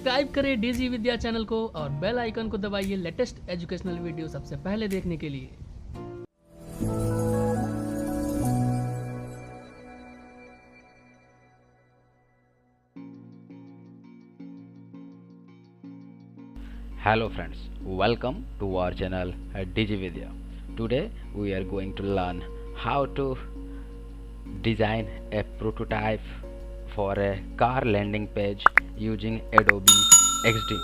Subscribe करें DG विद्या channel को और बेल आइकन को दबाइए लेटेस्ट एजुकेशनल वीडियो सबसे पहले देखने के लिए। Hello friends, welcome to our channel at DigiVidya. Today we are going to learn how to design a prototype for a car landing page using Adobe XD.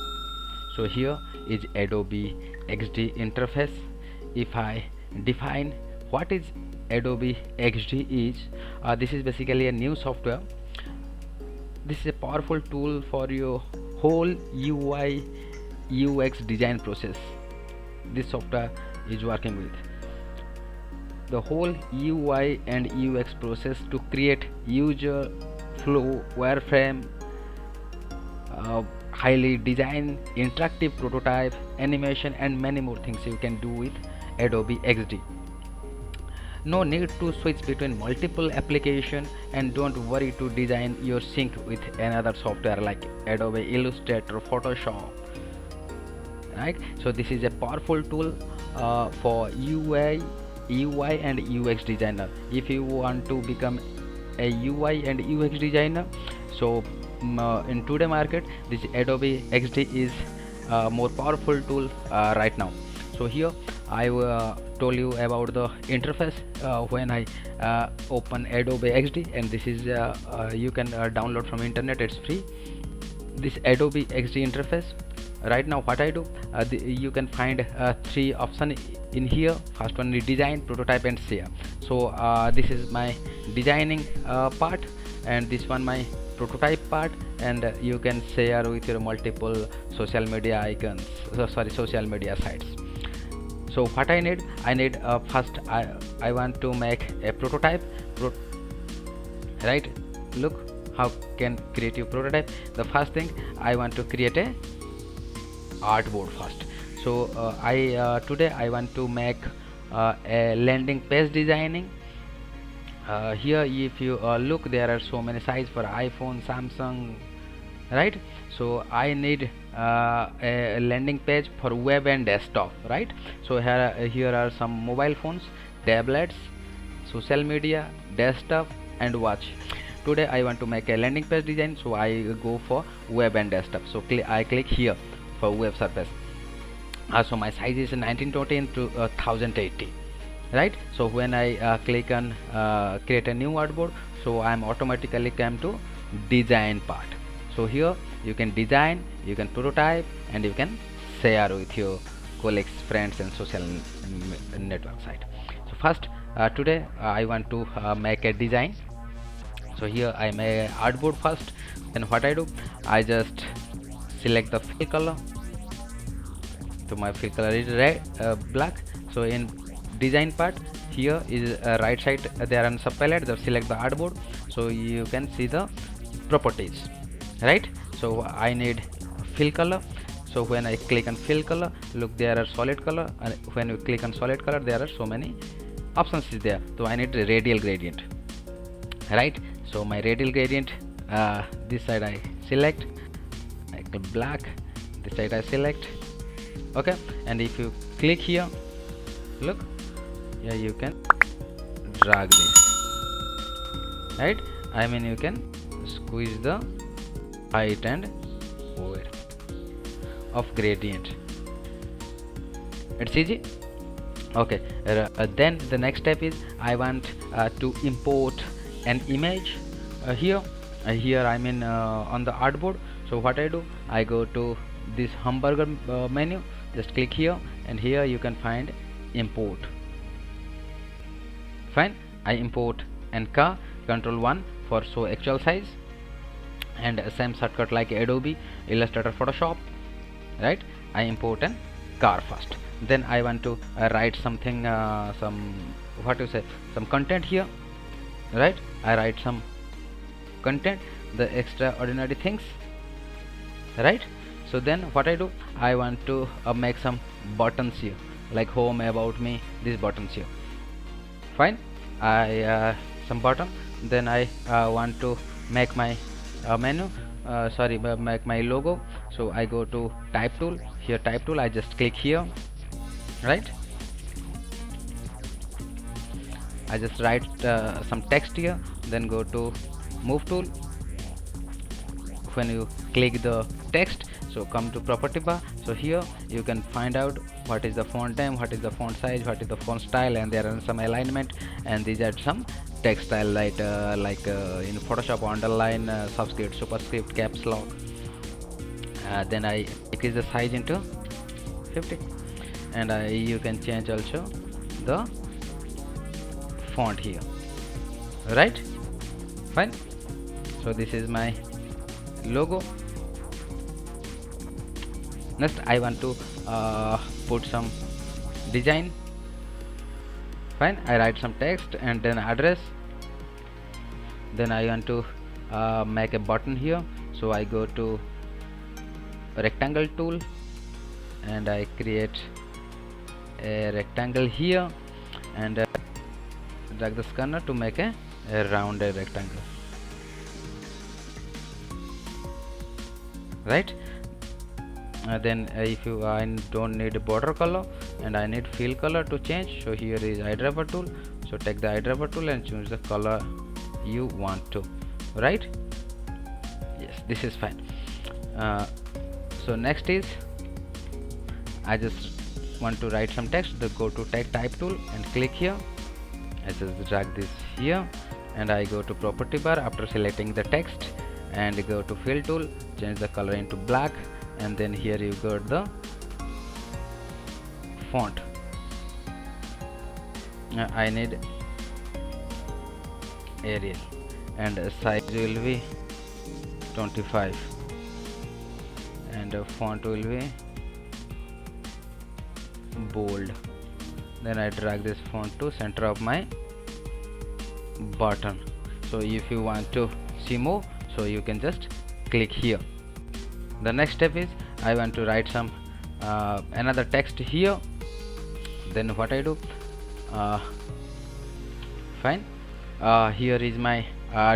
So here is Adobe XD interface. If I define what is Adobe XD is, this is basically a new software. This is a powerful tool for your whole UI UX design process. This software is working with the whole UI and UX process to create user flow, wireframe, highly designed interactive prototype, animation, and many more things you can do with Adobe XD. No need to switch between multiple applications, and don't worry to design your sync with another software like Adobe Illustrator, Photoshop. Right, so this is a powerful tool for UI and UX designer. If you want to become a UI and UX designer, so in today market this Adobe XD is more powerful tool right now. So here I told you about the interface when I open Adobe XD, and this is you can download from internet, it's free. This Adobe XD interface. Right now what I do, you can find three options in here. First one is design, prototype, and share. So this is my designing part, and this one my prototype part, and you can share with your multiple social media icons, social media sites. So what I need first I want to make a prototype, right? Look how can create your prototype. The first thing I want to create a artboard first. So today I want to make a landing page designing. Here if you look, there are so many sizes for iPhone, Samsung, right? So I need a landing page for web and desktop, right? So here are some mobile phones, tablets, social media, desktop, and watch. Today I want to make a landing page design, so I go for web and desktop. So I click here for web surface. So my size is 1920 into 1080, right? So when I click on create a new artboard, so I am automatically come to design part. So here you can design, you can prototype, and you can share with your colleagues, friends, and social network site. So first today I want to make a design. So here I make artboard first. Then what I do, I just select the fill color. So my fill color is red, black. So in design part, here is right side there on subpalette, select the artboard, so you can see the properties, right? So I need fill color. So when I click on fill color, look, there are solid color, and when you click on solid color there are so many options is there. So I need a radial gradient, right? So my radial gradient, this side I select, I click black, this side I select, okay. And if you click here, look, yeah, you can drag this, right? I mean you can squeeze the height and width of gradient. It's easy, okay. Then the next step is I want to import an image here I mean on the artboard. So what I do, I go to this hamburger menu, just click here, and here you can find import. Fine, I import an car, control 1 for show actual size, and same shortcut like Adobe Illustrator, Photoshop, right? I import an car first. Then I want to write something, some content here, right? I write some content, the extraordinary things, right? So then what I do, I want to make some buttons here like home, about me, these buttons here. Fine, I some button. Then I want to make my menu. make my logo. So I go to type tool. Here type tool, I just click here, right? I just write some text here, then go to move tool. When you click the text, so come to property bar. So here you can find out what is the font name, what is the font size, what is the font style, and there are some alignment, and these are some text style like in Photoshop, underline, subscript, superscript, caps lock. Then I increase the size into 50, and you can change also the font here, right? Fine. So this is my logo. Next I want to put some design. Fine, I write some text and then address. Then I want to make a button here, so I go to rectangle tool and I create a rectangle here, and drag the scanner to make a rounded rectangle, right? Then if you I don't need a border color and I need fill color to change, so here is eyedropper tool. So take the eyedropper tool and choose the color you want to, right? Yes, this is fine. So next is I just want to write some text. Go to type tool and click here. I just drag this here and I go to property bar after selecting the text and go to fill tool, change the color into black, and then here you got the font. I need Arial and size will be 25 and font will be bold. Then I drag this font to center of my button. So if you want to see more, so you can just click here. The next step is I want to write some another text here. Then what I do, fine, here is my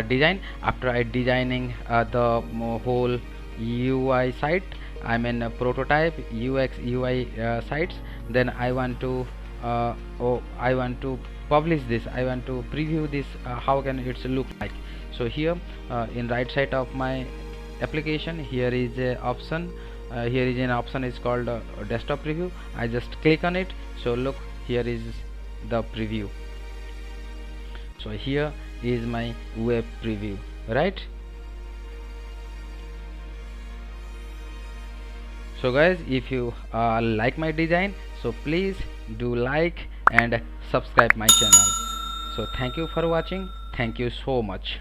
design. After I designing the whole UI site, I mean prototype UX UI sites, then I want to I want to publish this, I want to preview this, how can it look like. So here in right side of my application, here is a option, here is an option is called desktop preview. I just click on it. So look, here is the preview. So here is my web preview, right? So guys, if you like my design, so please do like and subscribe my channel. So thank you for watching. Thank you so much.